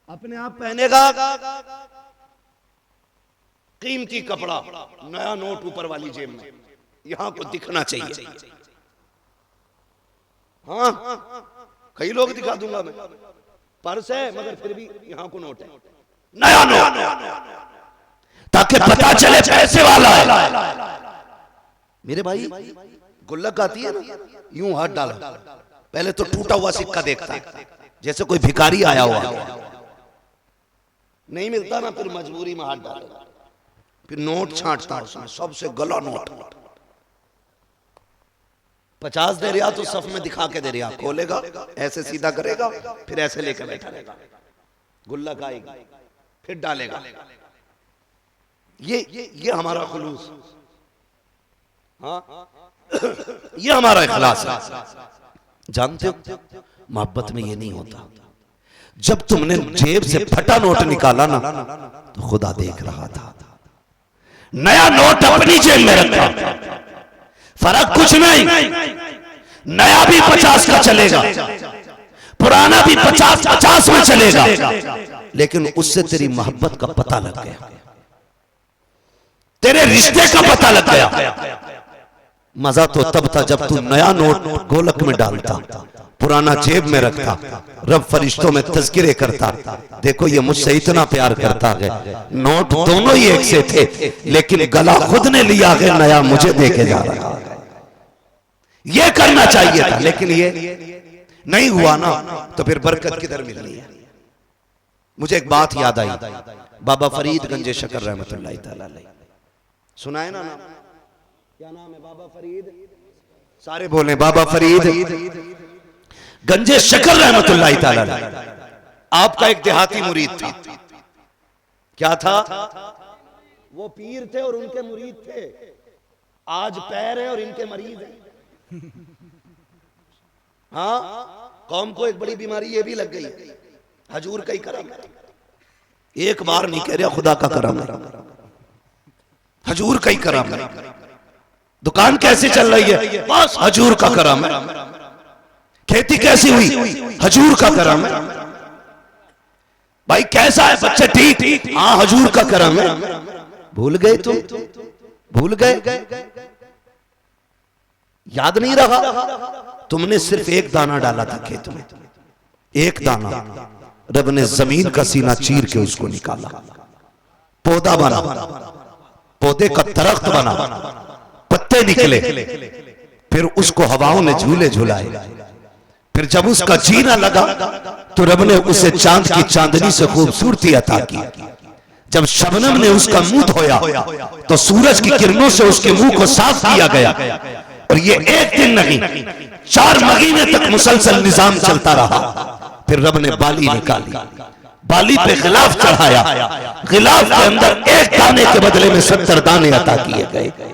अपने आप पहनेगा कीमती कपड़ा, नया नोट ऊपर वाली जेब में, यहां को दिखना चाहिए। हाँ, कई लोग दिखा दूंगा मैं, पर्स है मगर फिर भी यहां को नोट है, नया नोट, ताकि पता चले पैसे वाला है। मेरे भाई गुल्लक आती है ना, यूं हाथ डाला, पहले तो टूटा हुआ सिक्का देखता है जैसे कोई भिखारी आया हुआ, नहीं मिलता ना फिर मजबूरी में हाथ डालेगा, फिर नोट छांटता उसमें, सबसे गला नोट, 50 दे रहा तो सफ में दिखा के दे रहा, खोलेगा ऐसे सीधा करेगा, फिर ऐसे लेकर बैठा रहेगा, गुल्लक आएगी फिर डालेगा। ये हमारा खुलूस, हाँ ये हमारा इखलास है। जानते हो मोहब्बत में ये नहीं होता, जब तुमने जेब से फटा नोट निकाला ना तो खुदा देख रहा था, नया नोट अपनी जेब में रखा, फर्क कुछ नहीं, नया भी 50 का चलेगा, पुराना भी 50 में चलेगा, लेकिन उससे तेरी मोहब्बत का पता लग गया, तेरे रिश्ते का पता लग गया। मजा तो तब था जब तू नया नोट गोलक में डालता, पुराना जेब में रखता, रब फरिश्तों में तज़किरे करता, देखो ये मुझसे इतना प्यार करता है। नोट दोनों ही एक से थे, लेकिन गला खुद ने लिया है, नया मुझे देके जा रहा है। ये करना चाहिए था, लेकिन ये नहीं हुआ ना, तो फिर बरकत किधर मिलनी है। मुझे एक बात याद आई, बाबा फरीद गंजे शकर रहमतुल्लाह तआला अलैह, सुना है ना नाम? क्या नाम है बाबा फरीद? सारे बोले बाबा फरीद गंजे शकर रहमतुल्लाह तआला अलैह। आपका एक देहाती मुरीद था, क्या था? वो पीर थे और उनके मुरीद थे, आज पैर है और इनके मरीज है। हाँ, कौम को एक बड़ी बीमारी ये भी लग गई, हजूर का ही करम है। एक बार नहीं कह रहा, खुदा का करम है, हजूर का ही करम है। दुकान कैसे चल रही है? बस हजूर का करम है। खेती कैसी हुई? हजूर का करम है। भाई कैसा है बच्चे? ठीक, हाँ हजूर का करम है। भूल गए तुम? भूल गए? याद नहीं रहा? तुमने सिर्फ एक दाना डाला था खेत में, एक दाना, रब ने जमीन का सीना चीर के उसको निकाला, पौधा बना, पौधे का दरख्त बना, पत्ते निकले, फिर उसको हवाओं ने झूले झुलाए, फिर जब उसका जीना लगा तो रब ने उसे चांद की चांदनी से खूबसूरती अता की। जब शबनम ने उसका मुंह धोया तो सूरज की किरणों से उसके मुंह को साफ किया गया। और ये एक दिन नहीं, 4 महीने तक मुसलसल निजाम चलता रहा। फिर रब ने बाली निकाली, बाली पे गिलाफ चढ़ाया, गिलाफ के अंदर एक दाने के बदले में 70 दाने अता किए गए।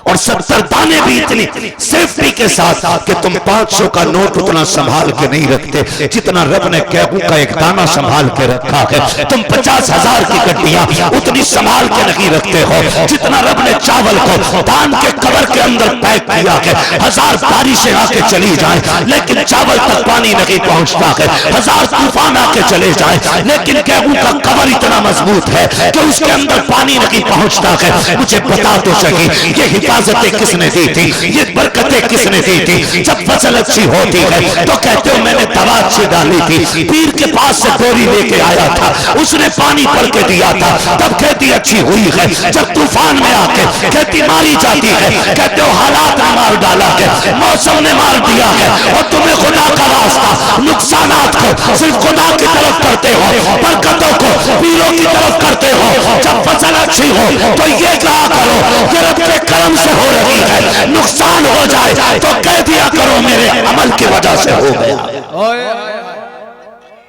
और 70 दाने भी इतनी सेफ्टी के साथ कि तुम 500 का नोट उतना संभाल के नहीं रखते जितना रब ने गेहूं का एक दाना संभाल के रखा है। तुम 50,000 की गड्डियां उतनी संभाल के नहीं रखते हो जितना रब ने चावल को धान के कबर के अंदर पैक किया है। 1000 बारिशें आके चली जाए लेकिन चावल तक पानी नहीं पहुंचता है, 1000 तूफान आके चले जाए लेकिन गेहूं का कबर इतना मजबूत है कि उसके अंदर पानी नहीं पहुंचता है। मुझे बता तो सके ये हिफाजतें किसने दी थी, ये बरकतें किसने दी थी? जब फसल अच्छी होती है तो कहते हो मैंने दवा अच्छी डाली थी, पीर के पास से बोरी लेके आया था, उसने पानी भर के दिया था, तब खेती अच्छी हुई है। जब तूफान में आके खेती मारी जाती है कहते हो हालात ने मार डाला है, मौसम ने मार दिया है। और तुम्हें खुदा का रास्ता नुकसानात को सिर्फ खुदा की तरफ करते हो, बरकतों को पीरों की तरफ करते हो। जब फसल अच्छी हो तो ये कहा करो कि रब के करम से हो रही है, नुकसान हो जाए तो कह दिया करो मेरे अमल की वजह से हो गया।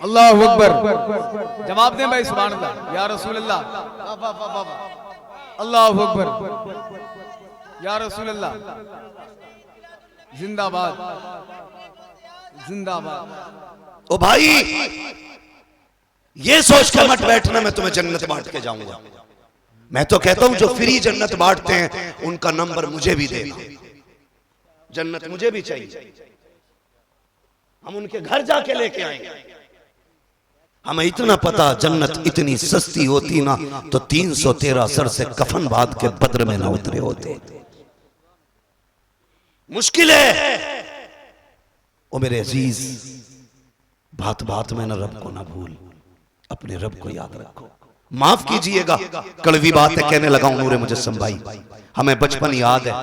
अल्लाह अकबर। जवाब दें भाई सुभान अल्लाह, या रसूल अल्लाह, अल्लाह अकबर, या रसूल अल्लाह, जिंदाबाद जिंदाबाद। ओ भाई ये सोच कर मत बैठना मैं तुम्हें जन्नत बांट के जाऊंगा। मैं तो कहता हूं जो फ्री जन्नत बांटते हैं उनका नंबर मुझे भी देना, जन्नत मुझे भी चाहिए, हम उनके घर जाके लेके आएंगे। हमें इतना पता जन्नत इतनी सस्ती होती ना तो 313 सर से कफन बांध के बद्र में ना उतरे होते। मुश्किल है ओ मेरे अजीज, बात बात में ना रब को ना भूल, अपने रब को याद रखो। माफ कीजिएगा कड़वी बात है कहने लगा हूं नूरे मुजस्सम भाई, हमें बचपन याद है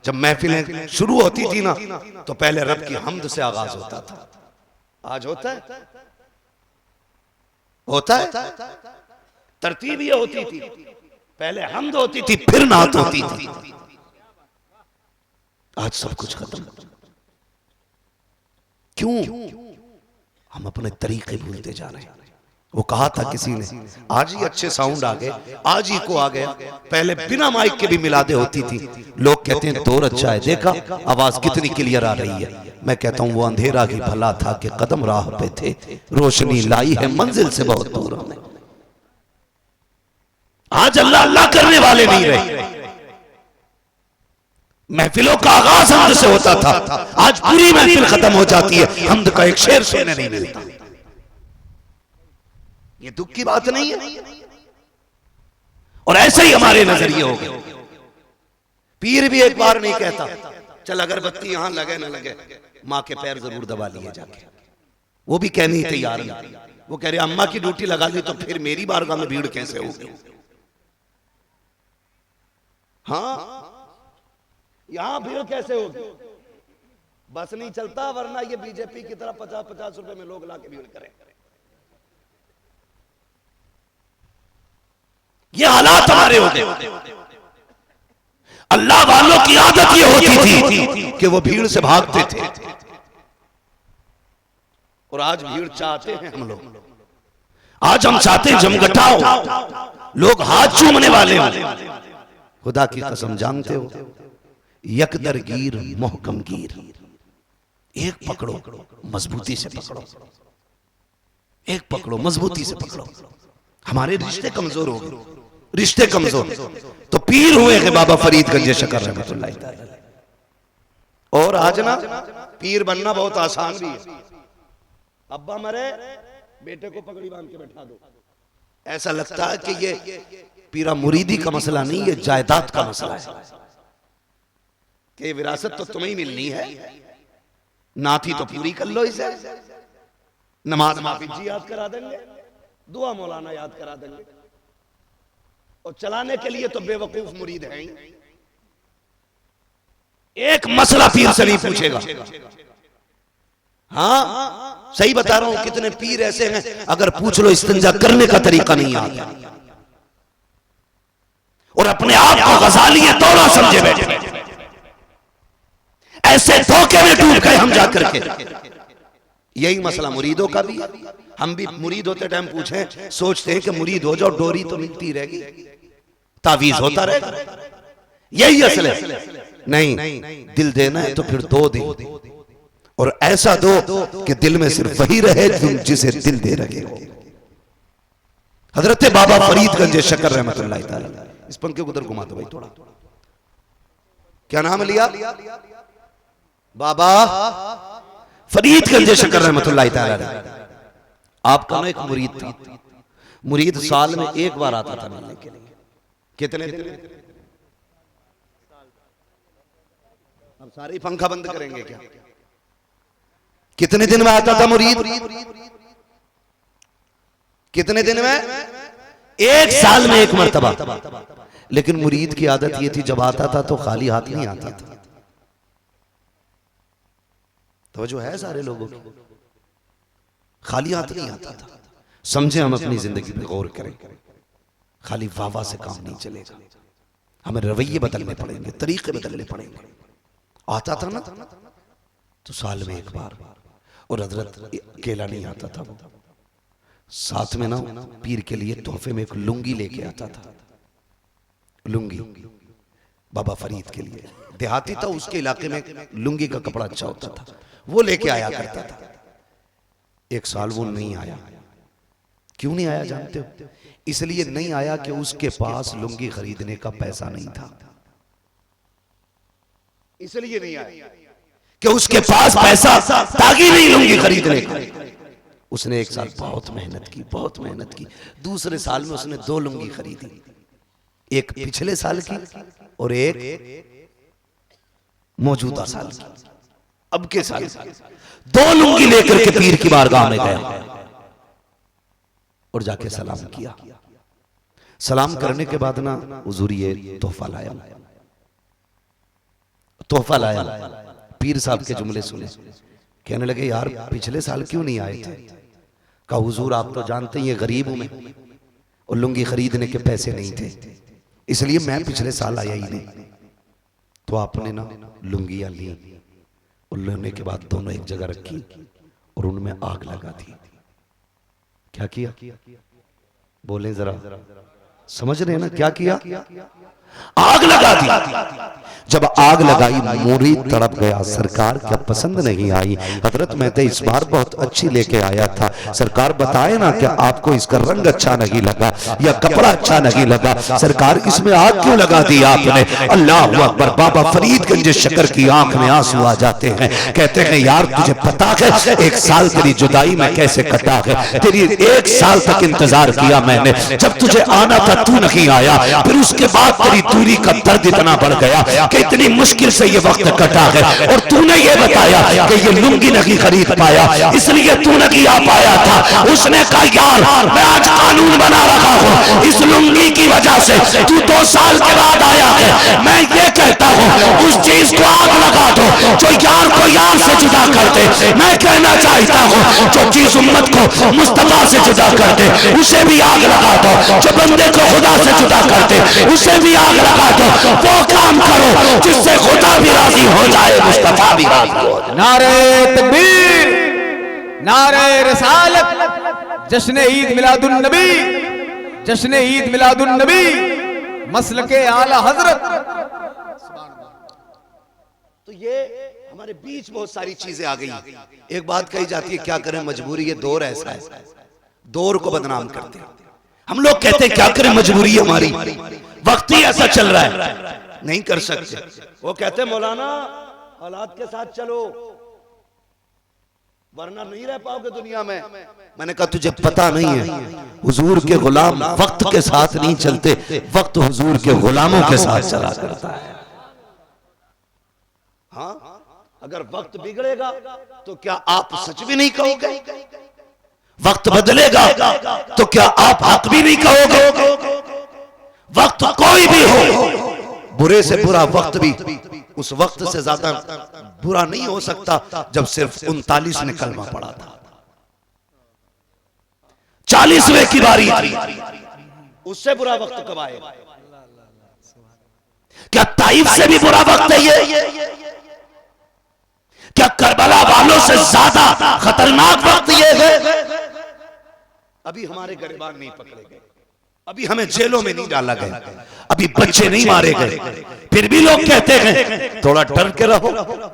जब महफिलें शुरू होती थी ना तो पहले रब की हम्द से आगाज होता था। आज होता है? होता है? तरतीब ये होती थी, पहले हम्द होती थी फिर नात होती थी। आज सब कुछ खत्म। क्यों? हम अपने तरीके भूलते जा रहे हैं। वो कहा था किसी ने, आज ही अच्छे साउंड आ गए, आज ही को आ गया, पहले बिना माइक के भी मिलादे होती थी। लोग कहते हैं दौर अच्छा है, देखा आवाज कितनी क्लियर आ रही है। मैं कहता हूं वो अंधेरा ही भला था कि कदम राह पे थे, रोशनी लाई है मंजिल से बहुत दूर हमें। आज अल्लाह अल्लाह करने वाले नहीं रहे। महफिलों का आगाज हमद से होता था, आज पूरी महफिल खत्म हो जाती है, हमद का एक शेर सुनने नहीं मिलता। ये दुख की बात नहीं है। और ऐसे ही हमारे नजरिए हो गए। पीर भी एक बार नहीं कहता चल अगरबत्ती यहां लगे ना लगे, मां के पैर जरूर दबा लिए जाके। वो भी कहने ही तैयार नहीं। वो कह रहे अम्मा की ड्यूटी लगा ली तो फिर मेरी बारगाह में भीड़ कैसे होगी? हाँ, यहां भीड़ कैसे होगी? बस नहीं चलता, वरना ये बीजेपी की तरह 50-50 रुपए में लोग लाके भीड़ करें। ये हालात हमारे होते। अल्लाह वालों की आदत ये होती थी कि वो भीड़ से भागते थे, और आज भीड़ चाहते हैं हम लोग। आज हम चाहते हैं जमघटा हो, लोग हाथ चूमने वाले हो। खुदा की कसम जानते हो, यकदरगीर मोहकमगीर, एक पकड़ो मजबूती से पकड़ो, एक पकड़ो मजबूती से पकड़ो। हमारे रिश्ते कमजोर हो गए, रिश्ते कमजोर तो पीर हुए हैं बाबा फरीदगंज शकर रहमतुल्लाह अलैह। और आज ना पीर बनना बहुत आसान भी है। अब्बा मरे बेटे को पगड़ी बांध के बैठा दो, ऐसा लगता है कि ये पीरा मुरीदी का मसला नहीं, ये जायदाद का मसला है कि विरासत तो तुम्हें ही मिलनी है, नाती तो पूरी कर लो इसे। नमाज माफी जी याद करा देंगे, दुआ मौलाना याद करा देंगे, और चलाने के लिए तो बेवकूफ मुरीद हैं। एक मसला पीर से नहीं पूछेगा। हाँ सही बता रहा हूं, कितने पीर ऐसे हैं अगर पूछ लो इस्तिंजा करने का तरीका नहीं आता, और अपने आप को गजाली तौला समझे बैठे। ऐसे धोखे में डूब गए हम जाकर के। यही मसला मुरीदों का भी। हम भी मुरीद होते टाइम पूछें, सोचते हैं कि मुरीद हो जाओ डोरी तो मिलती रहेगी, तावीज होता रहेगा, यही असल है। नहीं, दिल देना है तो फिर दो दे, और ऐसा दो कि दिल में सिर्फ वही रहे जिसे दिल दे रहे हो। हजरत बाबा फरीदगंज शकर रहमतुल्लाह ताला। इस पंखे को उधर घुमा दो भाई थोड़ा। क्या नाम लिया? बाबा फरीदगंज शकर रहमतुल्लाह ताला। आपका ना एक मुरीद था, मुरीद साल में एक बार आता था मिलने के लिए। कितने दिन? अब सारे पंखा बंद करेंगे क्या? कितने दिन में आता था मुरीद? कितने दिन में? एक साल में एक मर्तबा। लेकिन मुरीद की आदत ये थी जब आता था तो खाली हाथ नहीं आता था। तो जो है सारे लोगों की, खाली हाथ नहीं आता था। समझे, हम अपनी जिंदगी पे गौर करें। खाली वाह से काम नहीं चलेगा, हमें रवैये बदलने पड़ेंगे, तरीके बदलने पड़ेंगे। आता था ना तो साल में एक बार, और हजरत अकेला नहीं आता था, वो साथ में ना पीर के लिए तोहफे में एक लुंगी लेके आता था। लुंगी बाबा फरीद के लिए, देहाती था, उसके इलाके में लुंगी का कपड़ा अच्छा होता था, वो लेके आया करता था। एक साल वो नहीं आया। क्यों नहीं आया जानते हो? इसलिए नहीं आया कि उसके पास लुंगी खरीदने का पैसा नहीं था। इसलिए नहीं आया कि उसके पास पैसा ताकि नहीं लुंगी खरीदने का। उसने एक साल बहुत मेहनत की, बहुत मेहनत की। दूसरे साल में उसने 2 लुंगी खरीदी, एक पिछले साल की और एक मौजूदा साल की। अब के साल 2 लुंगी लेकर के पीर की बारगाह में गया और जाके सलाम किया। सलाम करने के बाद ना हुजूर ये तोहफा लाया, तोहफा लाया। पीर साहब के जुमले सुने, कहने लगे यार पिछले साल क्यों नहीं आए थे? कहा हुजूर आप तो जानते हैं ये गरीब हूं मैं और लुंगी खरीदने के पैसे नहीं थे, इसलिए मैं पिछले साल आया ही नहीं। तो आपने ना लुंगियां ली और लेने के बाद दोनों एक जगह रखी और उनमें आग लगा दी। क्या किया? बोले जरा, समझ रहे हैं ना क्या किया? आग लगा दी। जब आग लगाई मुरीद तड़प गया, सरकार क्या पसंद नहीं आई? हजरत मैं तो इस बार बहुत अच्छी लेके आया था, सरकार बताए ना कि आपको इसका रंग अच्छा नहीं लगा या कपड़ा अच्छा नहीं लगा, सरकार इसमें आग क्यों लगा दी आपने? अल्लाह अकबर। बाबा फरीदगंज शक्कर की आंख में आंसू आ जाते हैं, कहते हैं यार तुझे पता है 1 साल तेरी जुदाई में कैसे कटा है, तेरी 1 साल तक इंतजार किया मैंने, जब तुझे आना था तू नहीं आया, फिर उसके बाद तेरी दूरी का दर्द इतना बढ़ गया कि इतनी मुश्किल से ये वक्त कटा है और तूने ये बताया कि ये लुंगी नहीं खरीद पाया इसलिए तू नहीं आ पाया था। उसने कहा यार मैं आज कानून बना रहा हूँ, इस लुंगी की वजह से तू 2 साल के बाद आया है, मैं ये कहता हूँ उस चीज को आग लगा दो जो यार को यार से जुदा कर दे। मैं कहना चाहता हूँ जो चीज उम्मत को मुस्तफा से जुदा कर दे उसे भी आग लगा दो, जो बंदे को खुदा से जुदा कर दे उसे भी आग लगा दो। वो काम करो जिससे खुदा भी राजी हो जाए, मुस्तफा भी राजी हो जाए। नारे तकबीर, नारे रिसालत, जश्न ईद मिलादुन नबी, जश्न ईद मिलादुन नबी, मसलके आला हजरत। तो ये हमारे बीच बहुत सारी चीजें आ गई। एक बात कही जाती है क्या करें मजबूरी, ये दौर ऐसा है, दौर को बदनाम करते हैं। हम लोग कहते हैं क्या करें मजबूरी हमारी, वक्त ही ऐसा चल रहा है, नहीं कर सकते। वो कहते मौलाना हालात के साथ चलो वरना नहीं रह पाओगे दुनिया में। मैंने कहा तुझे पता नहीं है हुजूर के गुलाम वक्त के साथ नहीं चलते, वक्त हुजूर के गुलामों के साथ चला करता है। हाँ, अगर वक्त बिगड़ेगा तो क्या आप सच भी नहीं कहोगे? वक्त बदलेगा तो क्या आप हक भी नहीं कहोगे? वक्त कोई भी हो, बुरे से बुरा वक्त भी उस वक्त से ज्यादा बुरा नहीं हो सकता जब सिर्फ 39 ने कलमा पढ़ा था। 40वें की बारी थी, उससे बुरा वक्त कब आएगा? क्या ताइफ से भी बुरा वक्त है ये? क्या करबला वालों से ज्यादा खतरनाक वक्त ये है? अभी हमारे गिरबान नहीं पकड़े गए, अभी हमें जेलों में नहीं डाला गया, अभी बच्चे नहीं मारे गए, फिर भी लोग कहते हैं थोड़ा डर के रहो,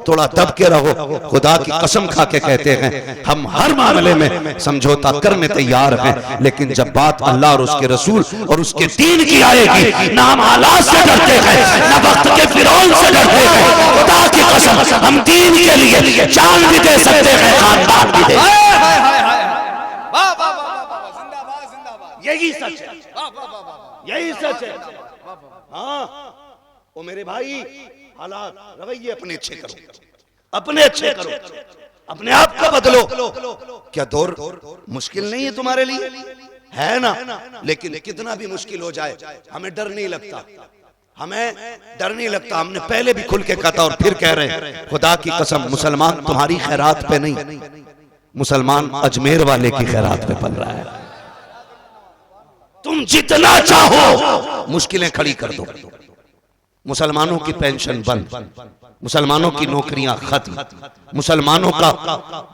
थोड़ा दब के रहो। खुदा की कसम खा के कहते हैं हम हर मामले में समझौता करने तैयार हैं, लेकिन जब बात अल्लाह और उसके रसूल और उसके दीन की आएगी ना हम हालात से डरते हैं ना वक्त के फिरौन से डरते हैं। खुदा की कसम हम दीन के लिए जान भी दे सकते हैं, खानदान भी दे। यही सच है, यही सच है। हाँ ओ मेरे भाई, हालात रवैये अपने अच्छे करो, अपने अच्छे करो, अपने आप को बदलो। क्या दौर मुश्किल नहीं है तुम्हारे लिए? है ना, लेकिन कितना भी मुश्किल हो जाए हमें डर नहीं लगता, हमें डर नहीं लगता। हमने पहले भी खुल के कहा था और फिर कह रहे हैं खुदा की कसम मुसलमान तुम्हारी खैरात पे नहीं, मुसलमान अजमेर वाले की खैरात पे पल रहा है। तुम जितना चाहो मुश्किलें खड़ी कर दो, मुसलमानों की पेंशन बंद, मुसलमानों की नौकरियां खत्म, मुसलमानों का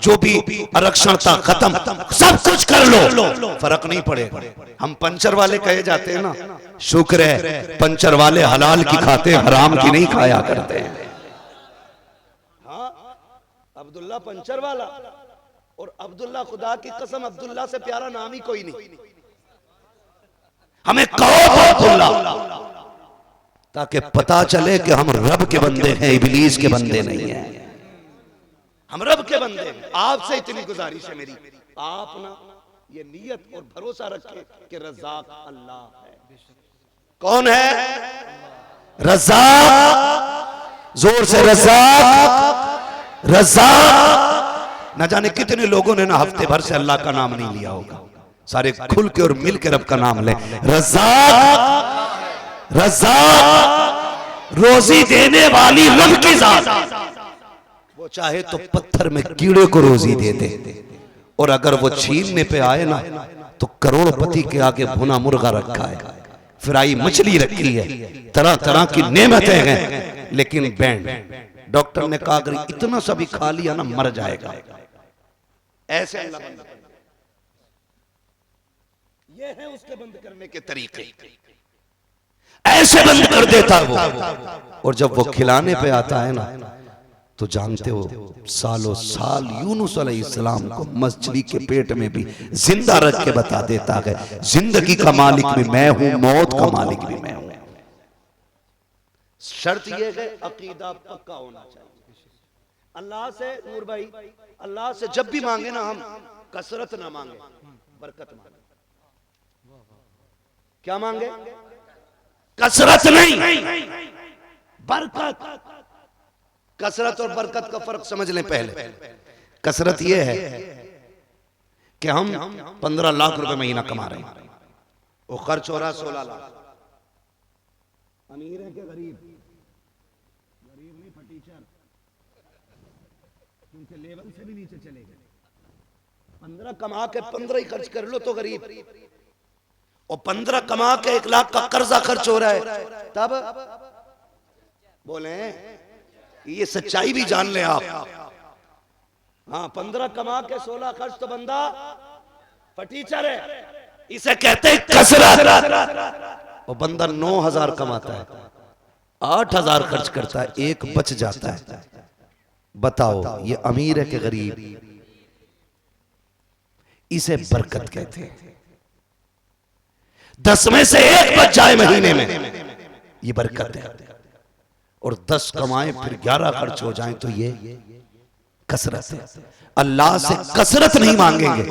जो भी आरक्षण था खत्म, सब कुछ कर लो, फर्क नहीं पड़ेगा। हम पंचर वाले कहे जाते हैं ना, शुक्र है पंचर वाले हलाल की खाते हराम की नहीं खाया करते हैं। हाँ, अब्दुल्ला पंचर वाला और अब्दुल्ला, खुदा की कसम अब्दुल्ला से प्यारा नाम ही कोई नहीं। हमें कहो अब्दुल्ला ताकि पता चले कि हम रब के बंदे हैं, इबलीस के बंदे नहीं हैं, हम रब के बंदे हैं। आपसे इतनी गुजारिश है मेरी आप ना ये नियत और भरोसा रखें कि रज़ाक अल्लाह है। कौन है रज़ाक? जोर से रज़ाक, रज़ाक। न जाने कितने लोगों ने ना हफ्ते भर से अल्लाह का नाम नहीं लिया होगा। सारे खुल के और मिल के रब का नाम ले। रज़ाक, रज़ाक, रोजी देने वाली रब की जात। वो चाहे तो पत्थर में कीड़े को रोजी दे दे, और अगर वो छीनने पे आए ना तो करोड़पति के आगे भुना मुर्गा रखा है, फ्राई मछली रखी है, तरह तरह की नेमतें हैं, लेकिन बैंड डॉक्टर ने कहा अगर इतना सा भी खा लिया ना मर जाएगा। ऐसे अल्लाह बंद कर, ये है उसके बंद करने के तरीके, ऐसे बंद कर देता वो। और जब वो खिलाने पे आता है ना तो जानते हो सालों साल यूनुस अलैहिस्सलाम को मछली के पेट में भी जिंदा रख के बता देता है जिंदगी का मालिक भी मैं हूं, मौत का मालिक भी मैं हूं। शर्त यह है अकीदा पक्का होना चाहिए। अल्लाह से नूर भाई, अल्लाह से जब भी मांगे ना हम कसरत ना मांगे, बरकत मांगे। क्या मांगे? कसरत नहीं, बरकत। कसरत और बरकत का फर्क समझ लें पहले। कसरत यह है कि हम 15 लाख रुपए महीना कमा रहे हैं, वो खर्च हो रहा 16 लाख। अमीर है कि गरीब? गरीब नहीं, फटीचर, क्योंकि लेवल से भी नीचे चले गए। 15 कमा के 15 ही खर्च कर लो तो गरीब, और 15 कमा के 1 लाख का कर्जा खर्च हो रहा है, तब बोले ये सच्चाई भी जान ले आप। हाँ, 15 कमा के 16 खर्च तो बंदा फटीचर है, इसे कहते हैं कसरत। और बंदा 9,000 कमाता है, 8,000 खर्च करता है, 1 बच जाता है। बताओ ये अमीर है कि गरीब? इसे बरकत कहते हैं। 10 में से 1 बच जाए महीने में, ये बरकत है। और 10 कमाए फिर 11 खर्च हो जाए तो ये कसरत है। अल्लाह से कसरत नहीं मांगेंगे,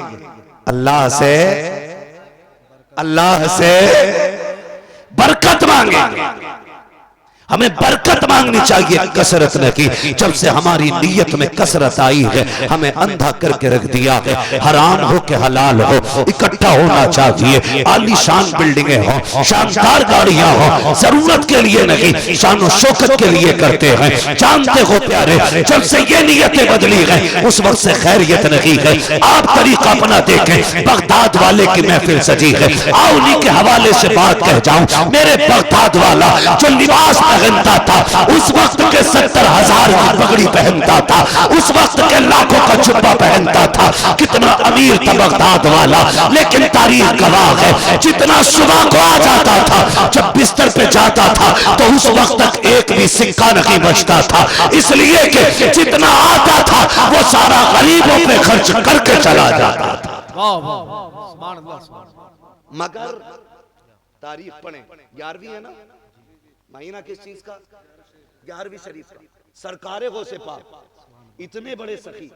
अल्लाह से बरकत मांगेंगे। हमें बरकत मांगनी चाहिए, कसरत न की। जब से हमारी नीयत में कसरत आई है, हमें अंधा करके रख दिया है। हराम हो के हलाल हो, इकट्ठा होना चाहिए। आलीशान बिल्डिंगें हो, शानदार गाड़ियां हो, जरूरत के लिए नहीं, शान शौकत के लिए करते हैं। जानते हो प्यारे, जब से ये नीयतें बदली है उस वक्त से खैरियत नहीं है। आप तरीका अपना देखें, बगदाद वाले की महफिल सजी है, आओ उन्हीं के हवाले से बात कह जाऊं। मेरे बगदाद वाला जो लिबास पहनता था, उस वक्त के 70,000 की पगड़ी पहनता था, उस वक्त के लाखों का जुब्बा पहनता था। कितना अमीर था बगदाद वाला, लेकिन तारीख गवाह है जितना सुबह को आ जाता था, जब बिस्तर पे जाता था तो उस वक्त तक एक भी सिक्का नहीं बचता था, इसलिए कि जितना आता था वो सारा गरीबों पे खर्च करके चला जाता था। मगर तारीफ पढ़े, 11वीं है ना महीना, किस चीज का? 11वीं शरीफ का। सरकारे गौसे पाक इतने बड़े सखी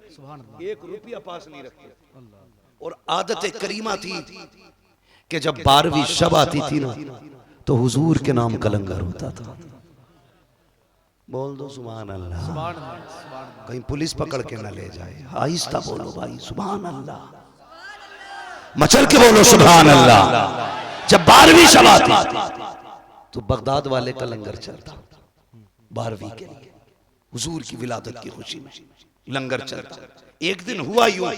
1 रुपया पास नहीं रखते। और आदत करीमा थी कि जब 12वीं शब आती थी ना तो हुजूर के नाम का लंगर होता था। बोल दो सुभान अल्लाह, कहीं पुलिस पकड़ के ना ले जाए। आहिस्ता बोलो भाई, सुभान अल्लाह, मचल के बोलो सुभान अल्लाह। जब 12वीं शब आती तो बगदाद वाले का लंगर चलता, 12वीं के लिए हुजूर की विलादत की खुशी में लंगर चलता। एक दिन हुआ यूं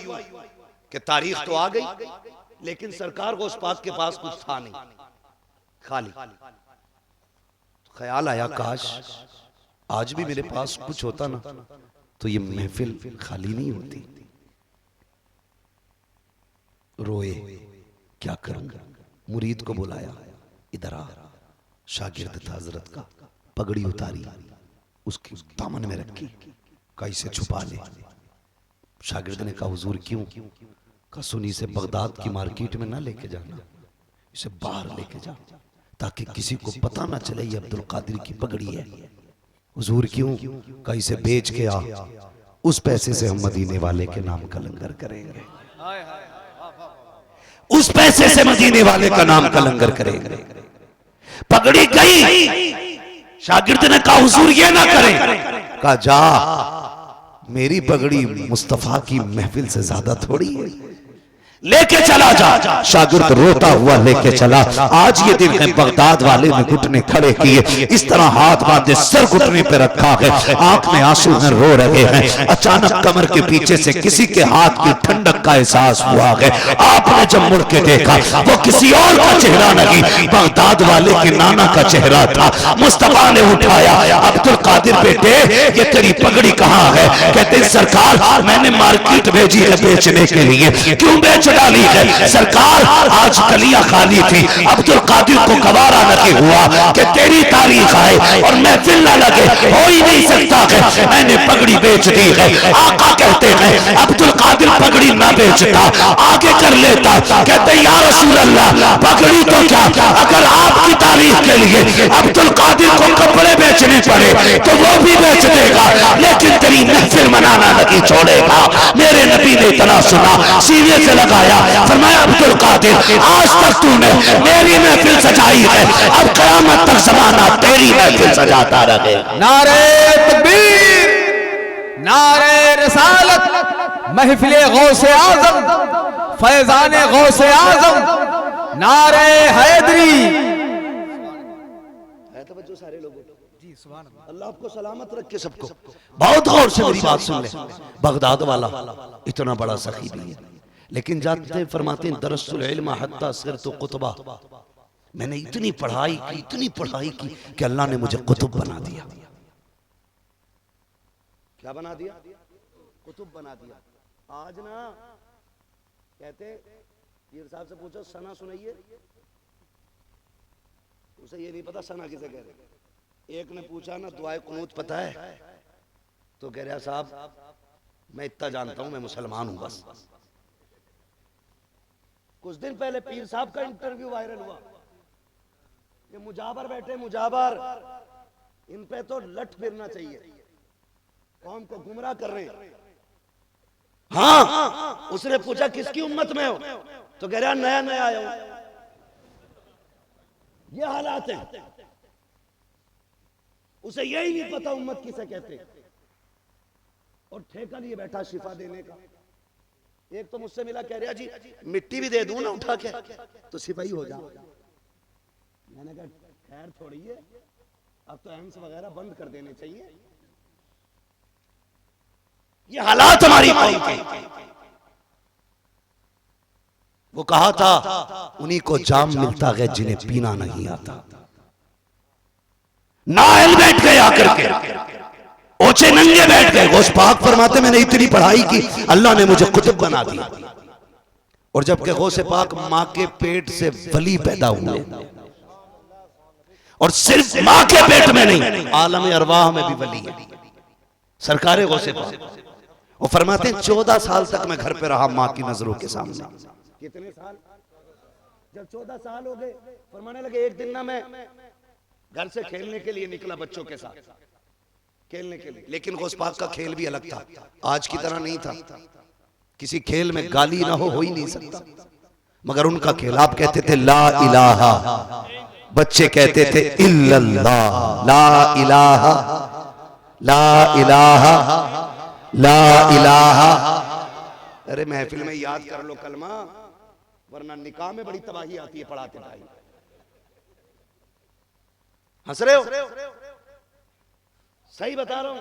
कि तारीख तो आ गई, लेकिन सरकार को उस पाक के पास कुछ था नहीं, खाली। ख्याल आया काश आज भी मेरे पास कुछ होता ना तो ये महफिल खाली नहीं होती। रोए, क्या करूंगा? मुरीद को बुलाया, इधर आ। शागिर्द था हजरत का, पगड़ी उतारी, उसकी दामन में रखी, कैसे छुपा ले। शागिर्द ने कहा हुजूर क्यों? कहा सुनी से बगदाद की मार्केट में ना लेके जाना, इसे बाहर लेके जा ताकि किसी को पता ना चले ये अब्दुल कादिर की पगड़ी है। हुजूर क्यों? कहा इसे बेच के आ, उस पैसे से हम मदीने वाले के नाम का लंगर करेंगे। उस पैसे से मदीने वाले का नाम का लंगर करेंगे। पगड़ी गई, शागिर्द ने कहा हुजूर ये ना करें। कहा जा, मेरी पगड़ी मुस्तफा की महफिल से ज्यादा थोड़ी है, लेके चला जा। शागिर्द रोता हुआ लेके चला। आज ये दिन है, बगदाद वाले ने घुटने खड़े किए, इस तरह हाथ बांधे सर घुटने पे रखा है, आंख में आंसू में रो रहे हैं। अचानक कमर के पीछे से किसी के हाथ की ठंडक का एहसास हुआ है। आपने जब मुड़ के देखा, वो किसी और का चेहरा नहीं, बगदाद वाले के नाना का चेहरा था। मुस्तफा ने उठाया, अब्दुल कादिर बेटे ये तेरी पगड़ी कहाँ है? कहते सरकार मैंने मार्केट भेजी है बेचने के लिए। क्यों बेच डाली है? सरकार आज गलियां खाली थी, अब्दुल कादिर को गवारा नहीं हुआ कि तेरी तारीख आए और महफिल न लगे, हो ही नहीं सकता है, मैंने पगड़ी बेच दी है। आका कहते हैं अब्दुल कादिर पगड़ी ना बेचता, आगे कर लेता। कहते या रसूल अल्लाह, पगड़ी तो क्या, अगर आपकी तारीख के लिए अब्दुल कादिर को कपड़े बेचने पड़े तो वो भी बेच देगा, लेकिन तेरी महफिल मनाना नहीं छोड़ेगा। मेरे नबी ने इतना सुना, सीने से लगा फरमाया अब्दुल कादिर आज तक तूने मेरी महफिल सजाई है, अब क़यामत तक ज़माना तेरी महफिल सजाता रहे। नारे तकबीर, नारे रिसालत, महफिले गौसे आज़म, फैज़ाने गौसे आज़म, नारे हैदरी। सारे लोगों जी सुभान अल्लाह, अल्लाह आपको सलामत रखे सबको। बहुत गौर से मेरी बात सुन ले। बगदाद वाला इतना बड़ा सखी भी है, लेकिन जाते फरमाते हैं दरसुल इल्म हत्ता सिरतु कुतबा, मैंने इतनी पढ़ाई की कि अल्लाह ने मुझे कुतुब बना दिया। क्या बना दिया? कुतुब बना दिया। आज ना कहते पीर साहब से पूछो सना सुनाइए, उसे ये नहीं पता सना किसे कह रहे। एक ने पूछा ना दुआए कुनूत पता है, तो कह रहा साहब मैं इतना जानता हूं, मैं मुसलमान हूं बस। कुछ दिन पहले पीर साहब का इंटरव्यू वायरल हुआ, ये मुजाबर बैठे, मुजाबर इन पे तो लठ फिरना चाहिए, कौम को गुमराह कर रहे हैं। हाँ, उसने पूछा किसकी उम्मत में हो, तो कह रहा नया नया आया हूं। ये हालात है, उसे यही नहीं पता उम्मत किसे कहते, और ठेका लिए बैठा शिफा देने का। एक तो मुझसे मिला, कह रहा जी मिट्टी भी दे दूं ना उठा के तो सिपाही हो जाओ। मैंने कहा खैर थोड़ी है, अब तो एम्स वगैरह बंद कर देने चाहिए। ये हालात हमारी कौम के। वो कहा था उन्हीं को जाम मिलता है जिन्हें पीना नहीं आता। नाइल बैठ गए आकर के, ओछे नंगे बैठ गए। गौस पाक फरमाते मैंने इतनी पढ़ाई की, अल्लाह ने मुझे कुतुब बना दिया। और जबकि गौसे पाक मां के पेट से वली पैदा हुए, और सिर्फ मां के पेट में नहीं, आलम अरवाह में भी वली है सरकारे गौसे पाक। वो फरमाते 14 साल तक मैं घर पे रहा मां की नजरों के सामने। कितने साल? जब 14 साल हो गए, फरमाने लगे एक दिन ना मैं घर से खेलने के लिए निकला बच्चों के साथ खेलने के लिए, लेकिन गौस पाक का खेल भी अलग था, आज की तरह नहीं था। किसी खेल में गाली ना हो ही नहीं सकता, मगर उनका खेल, आप कहते थे ला इलाहा, बच्चे कहते थे इल्लल्लाह, ला इलाहा ला इलाहा ला इलाहा। अरे महफिल में याद कर लो कलमा, वरना निकाह में बड़ी तबाही आती है पढ़ाते भाई। हंस रहे हो? सही बता रहा हूं।